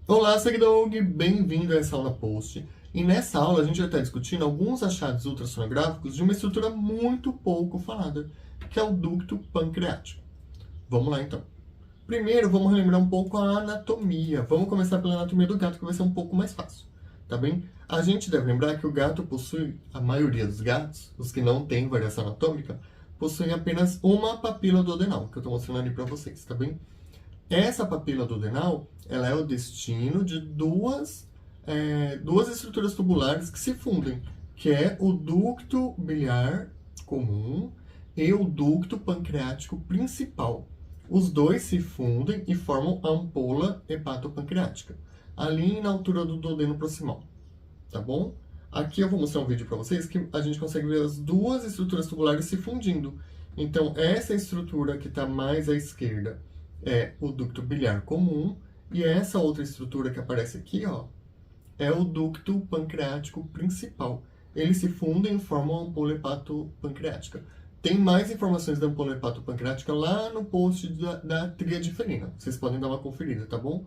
Olá, seguidor! Bem-vindo a essa aula post. E nessa aula a gente vai estar discutindo alguns achados ultrassonográficos de uma estrutura muito pouco falada, que é o ducto pancreático. Vamos lá, então. Primeiro, vamos relembrar um pouco a anatomia. Vamos começar pela anatomia do gato, que vai ser um pouco mais fácil, tá bem? A gente deve lembrar que o gato possui, a maioria dos gatos, os que não têm variação anatômica, possuem apenas uma papila duodenal, que eu estou mostrando ali para vocês, tá bem? Essa papila duodenal, ela é o destino de duas estruturas tubulares que se fundem, que é o ducto biliar comum e o ducto pancreático principal. Os dois se fundem e formam a ampola hepatopancreática, ali na altura do duodeno proximal, tá bom? Aqui eu vou mostrar um vídeo para vocês que a gente consegue ver as duas estruturas tubulares se fundindo. Então, essa estrutura que está mais à esquerda é o ducto biliar comum, e essa outra estrutura que aparece aqui, ó, é o ducto pancreático principal. Eles se fundem e formam a ampola hepatopancreática. Tem mais informações da ampola hepatopancreática lá no post da tríade felina. Vocês podem dar uma conferida, tá bom?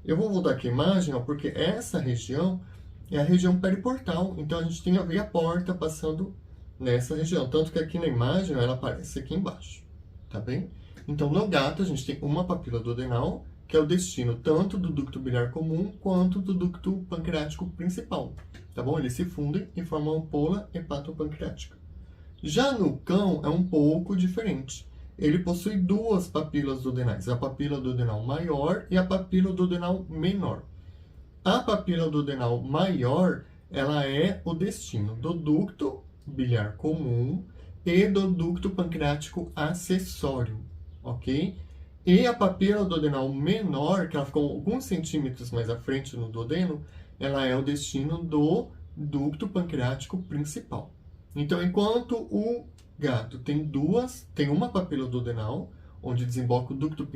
Eu vou voltar aqui a imagem, ó, porque essa região é a região periportal. Então, a gente tem a veia porta passando nessa região. Tanto que aqui na imagem, ela aparece aqui embaixo, tá bem? Então, no gato, a gente tem uma papila duodenal, que é o destino tanto do ducto biliar comum quanto do ducto pancreático principal, tá bom? Eles se fundem e formam a ampola hepatopancreática. Já no cão, é um pouco diferente. Ele possui duas papilas duodenais, a papila duodenal maior e a papila duodenal menor. A papila duodenal maior, ela é o destino do ducto biliar comum e do ducto pancreático acessório, ok? E a papila duodenal menor, que ela ficou alguns centímetros mais à frente no duodeno, ela é o destino do ducto pancreático principal. Então, enquanto o gato tem uma papila duodenal, onde desemboca o ducto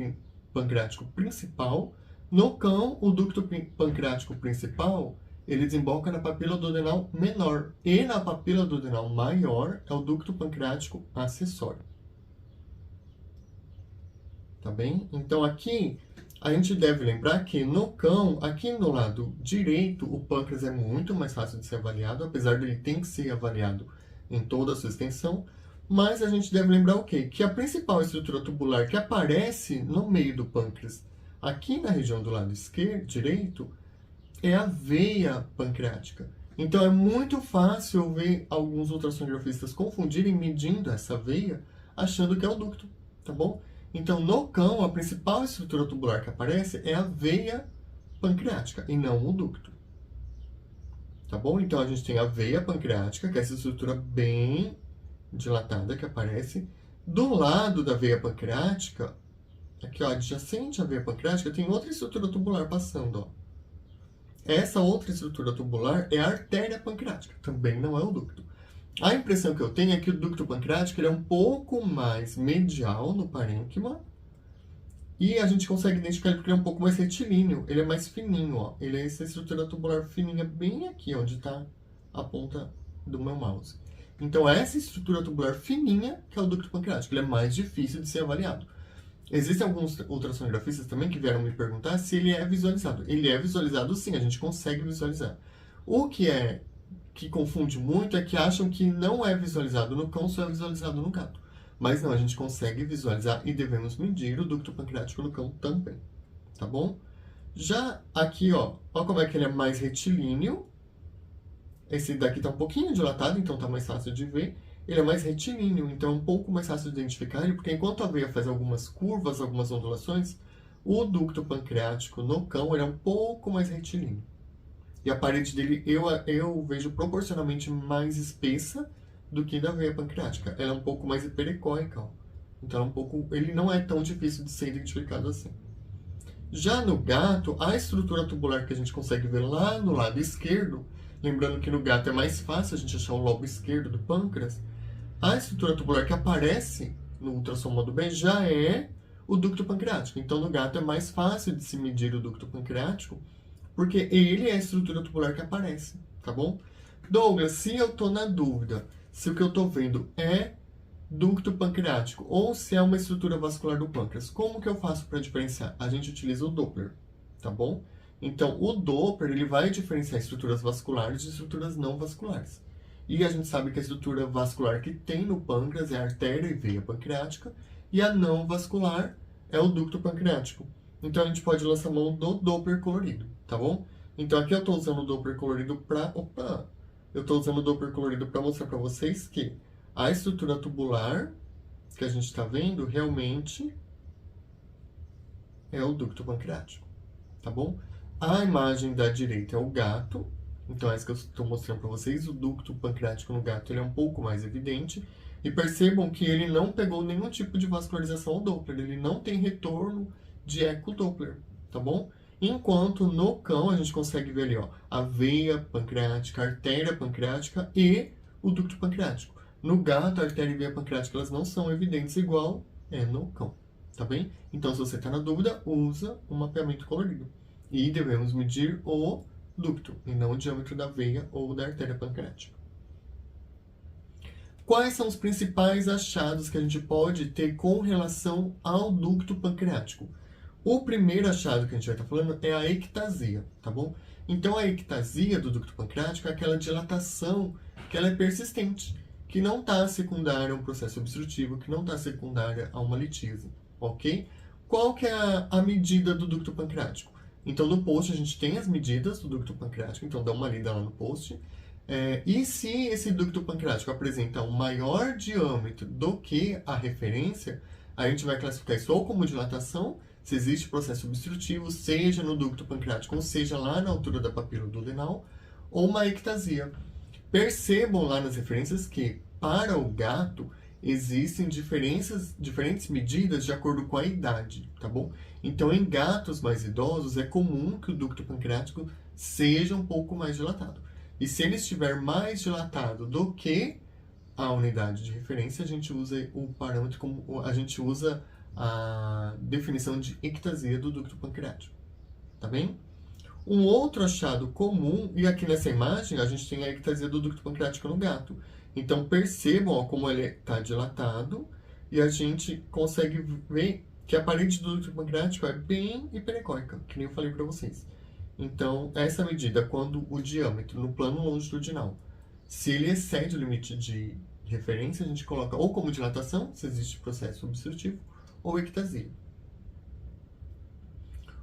pancreático principal, no cão, o ducto pancreático principal, ele desemboca na papila duodenal menor. E na papila duodenal maior é o ducto pancreático acessório. Tá bem? Então, aqui, a gente deve lembrar que no cão, aqui no lado direito, o pâncreas é muito mais fácil de ser avaliado, apesar dele ter que ser avaliado em toda a sua extensão. Mas a gente deve lembrar o quê? Que a principal estrutura tubular que aparece no meio do pâncreas, aqui na região do lado direito, é a veia pancreática. Então, é muito fácil ver alguns ultrassonografistas confundirem medindo essa veia, achando que é o ducto, tá bom? Então, no cão, a principal estrutura tubular que aparece é a veia pancreática, e não o ducto. Tá bom? Então, a gente tem a veia pancreática, que é essa estrutura bem dilatada que aparece. Do lado da veia pancreática, aqui, ó, adjacente à veia pancreática, tem outra estrutura tubular passando, ó. Essa outra estrutura tubular é a artéria pancreática, também não é o ducto. A impressão que eu tenho é que o ducto pancreático ele é um pouco mais medial no parênquima, e a gente consegue identificar ele porque ele é um pouco mais retilíneo, ele é mais fininho, ó. Ele é essa estrutura tubular fininha bem aqui, onde está a ponta do meu mouse. Então, essa estrutura tubular fininha que é o ducto pancreático, ele é mais difícil de ser avaliado. Existem alguns ultrassonografistas também que vieram me perguntar se ele é visualizado. Ele é visualizado sim, a gente consegue visualizar. O que confunde muito é que acham que não é visualizado no cão, só é visualizado no gato. Mas não, a gente consegue visualizar e devemos medir o ducto pancreático no cão também, tá bom? Já aqui, ó como é que ele é mais retilíneo. Esse daqui tá um pouquinho dilatado, então tá mais fácil de ver. Ele é mais retilíneo, então é um pouco mais fácil de identificar ele, porque enquanto a veia faz algumas curvas, algumas ondulações, o ducto pancreático no cão ele é um pouco mais retilíneo. E a parede dele eu vejo proporcionalmente mais espessa do que da veia pancreática. Ela é um pouco mais hiperecóica, ó. Então ele não é tão difícil de ser identificado assim. Já no gato, a estrutura tubular que a gente consegue ver lá no lado esquerdo, lembrando que no gato é mais fácil a gente achar o lobo esquerdo do pâncreas, a estrutura tubular que aparece no ultrassom modo B já é o ducto pancreático. Então, no gato é mais fácil de se medir o ducto pancreático, porque ele é a estrutura tubular que aparece, tá bom? Douglas, se eu estou na dúvida se o que eu estou vendo é ducto pancreático ou se é uma estrutura vascular do pâncreas, como que eu faço para diferenciar? A gente utiliza o Doppler, tá bom? Então, o Doppler ele vai diferenciar estruturas vasculares de estruturas não vasculares. E a gente sabe que a estrutura vascular que tem no pâncreas é a artéria e veia pancreática, e a não vascular é o ducto pancreático. Então, a gente pode lançar mão do Doppler colorido, tá bom? Então, aqui eu estou usando o Doppler colorido para... Eu estou usando o Doppler colorido para mostrar para vocês que a estrutura tubular que a gente está vendo realmente é o ducto pancreático, tá bom? A imagem da direita é o gato, então essa que eu estou mostrando para vocês, o ducto pancreático no gato ele é um pouco mais evidente, e percebam que ele não pegou nenhum tipo de vascularização ao Doppler, ele não tem retorno de eco-Doppler, tá bom? Enquanto no cão a gente consegue ver ali, ó, a veia pancreática, a artéria pancreática e o ducto pancreático. No gato, a artéria e a veia pancreática elas não são evidentes igual é no cão, tá bem? Então, se você está na dúvida, usa um mapeamento colorido. E devemos medir o ducto, e não o diâmetro da veia ou da artéria pancreática. Quais são os principais achados que a gente pode ter com relação ao ducto pancreático? O primeiro achado que a gente vai estar falando é a ectasia, tá bom? Então, a ectasia do ducto pancreático é aquela dilatação que ela é persistente, que não está secundária a um processo obstrutivo, que não está secundária a uma litíase, ok? Qual que é a medida do ducto pancreático? Então, no post a gente tem as medidas do ducto pancreático, então dá uma lida lá no post. E se esse ducto pancreático apresenta um maior diâmetro do que a referência, a gente vai classificar isso ou como dilatação, se existe processo obstrutivo, seja no ducto pancreático, ou seja lá na altura da papila duodenal, ou uma ectasia. Percebam lá nas referências que, para o gato, existem diferentes medidas de acordo com a idade, tá bom? Então, em gatos mais idosos, é comum que o ducto pancreático seja um pouco mais dilatado. E se ele estiver mais dilatado do que a unidade de referência, a gente usa o parâmetro como a gente usa a definição de ectasia do ducto pancreático, tá bem? Um outro achado comum, e aqui nessa imagem a gente tem a ectasia do ducto pancreático no gato. Então percebam ó, como ele está dilatado e a gente consegue ver que a parede do ducto pancreático é bem hiperecóica, que nem eu falei para vocês. Então, essa medida, quando o diâmetro no plano longitudinal, se ele excede o limite de referência, a gente coloca ou como dilatação, se existe processo obstrutivo, ou ectasia.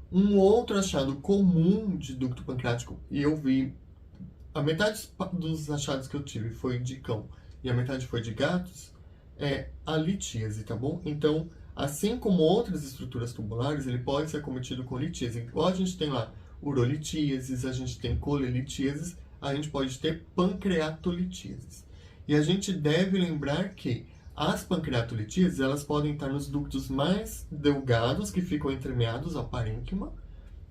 Um outro achado comum de ducto pancreático, e eu vi, a metade dos achados que eu tive foi de cão e a metade foi de gatos, é a litíase, tá bom? Então, assim como outras estruturas tubulares, ele pode ser acometido com litíase. Igual a gente tem lá urolitíases, a gente tem colelitíases, a gente pode ter pancreatolitíases. E a gente deve lembrar que as pancreatolitíases, elas podem estar nos ductos mais delgados, que ficam entremeados ao parênquima,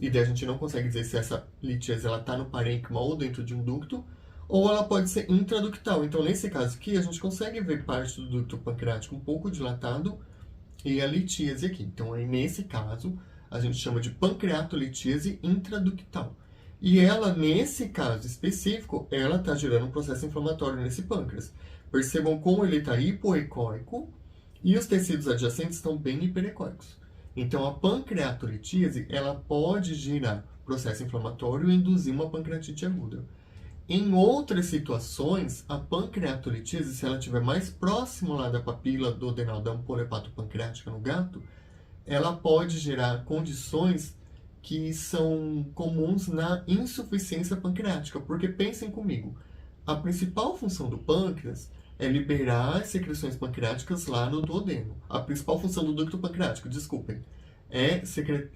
e daí a gente não consegue dizer se essa litíase está no parênquima ou dentro de um ducto, ou ela pode ser intraductal. Então, nesse caso aqui, a gente consegue ver parte do ducto pancreático um pouco dilatado e a litíase aqui. Então, aí, nesse caso, a gente chama de pancreatolitíase intraductal. E ela, nesse caso específico, ela está gerando um processo inflamatório nesse pâncreas. Percebam como ele está hipoecóico e os tecidos adjacentes estão bem hiperecóicos. Então, a pancreatolitíase, ela pode gerar processo inflamatório e induzir uma pancreatite aguda. Em outras situações, a pancreatolitíase, se ela estiver mais próximo lá da papila duodenal da ampola hepatopancreática no gato, ela pode gerar condições que são comuns na insuficiência pancreática. Porque pensem comigo, a principal função do pâncreas é liberar as secreções pancreáticas lá no duodeno. A principal função do ducto pancreático, desculpem, é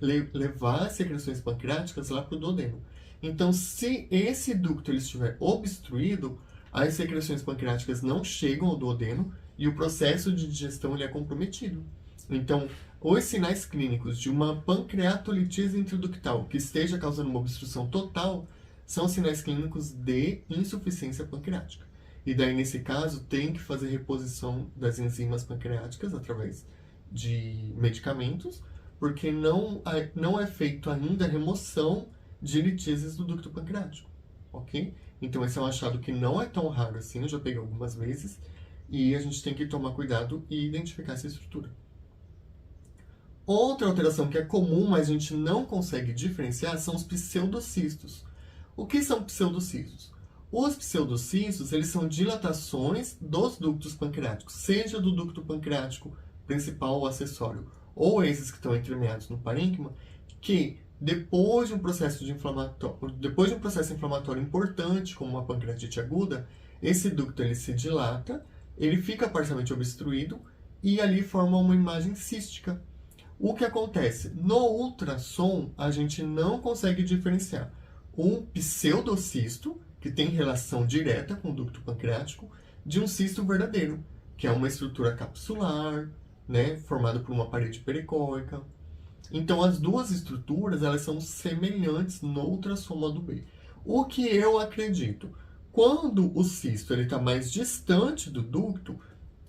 levar as secreções pancreáticas lá para o duodeno. Então, se esse ducto ele estiver obstruído, as secreções pancreáticas não chegam ao duodeno e o processo de digestão ele é comprometido. Então, os sinais clínicos de uma pancreatolitíase intraductal que esteja causando uma obstrução total são sinais clínicos de insuficiência pancreática. E daí, nesse caso, tem que fazer reposição das enzimas pancreáticas através de medicamentos, porque não é feito ainda a remoção de litíases do ducto pancreático, ok? Então, esse é um achado que não é tão raro assim, eu já peguei algumas vezes, e a gente tem que tomar cuidado e identificar essa estrutura. Outra alteração que é comum, mas a gente não consegue diferenciar, são os pseudocistos. O que são pseudocistos? Os pseudocistos, eles são dilatações dos ductos pancreáticos, seja do ducto pancreático principal ou acessório, ou esses que estão entremeados no parênquima, que depois de um processo inflamatório importante, como uma pancreatite aguda, esse ducto ele se dilata, ele fica parcialmente obstruído e ali forma uma imagem cística. O que acontece? No ultrassom, a gente não consegue diferenciar um pseudocisto, que tem relação direta com o ducto pancreático, de um cisto verdadeiro, que é uma estrutura capsular, né, formada por uma parede pericóica. Então, as duas estruturas, elas são semelhantes no ultrassom modo B. O que eu acredito? Quando o cisto está mais distante do ducto,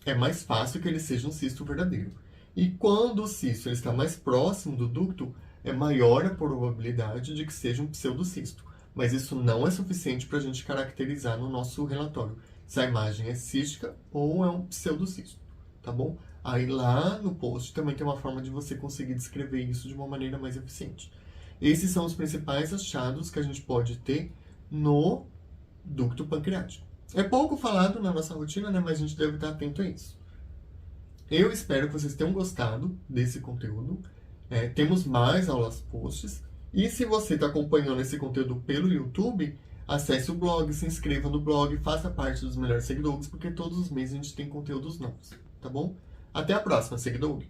é mais fácil que ele seja um cisto verdadeiro. E quando o cisto está mais próximo do ducto, é maior a probabilidade de que seja um pseudocisto. Mas isso não é suficiente para a gente caracterizar no nosso relatório se a imagem é cística ou é um pseudocisto, tá bom? Aí lá no post também tem uma forma de você conseguir descrever isso de uma maneira mais eficiente. Esses são os principais achados que a gente pode ter no ducto pancreático. É pouco falado na nossa rotina, né? Mas a gente deve estar atento a isso. Eu espero que vocês tenham gostado desse conteúdo. Temos mais aulas posts. E se você está acompanhando esse conteúdo pelo YouTube, acesse o blog, se inscreva no blog, faça parte dos melhores seguidores, porque todos os meses a gente tem conteúdos novos, tá bom? Até a próxima, seguidor!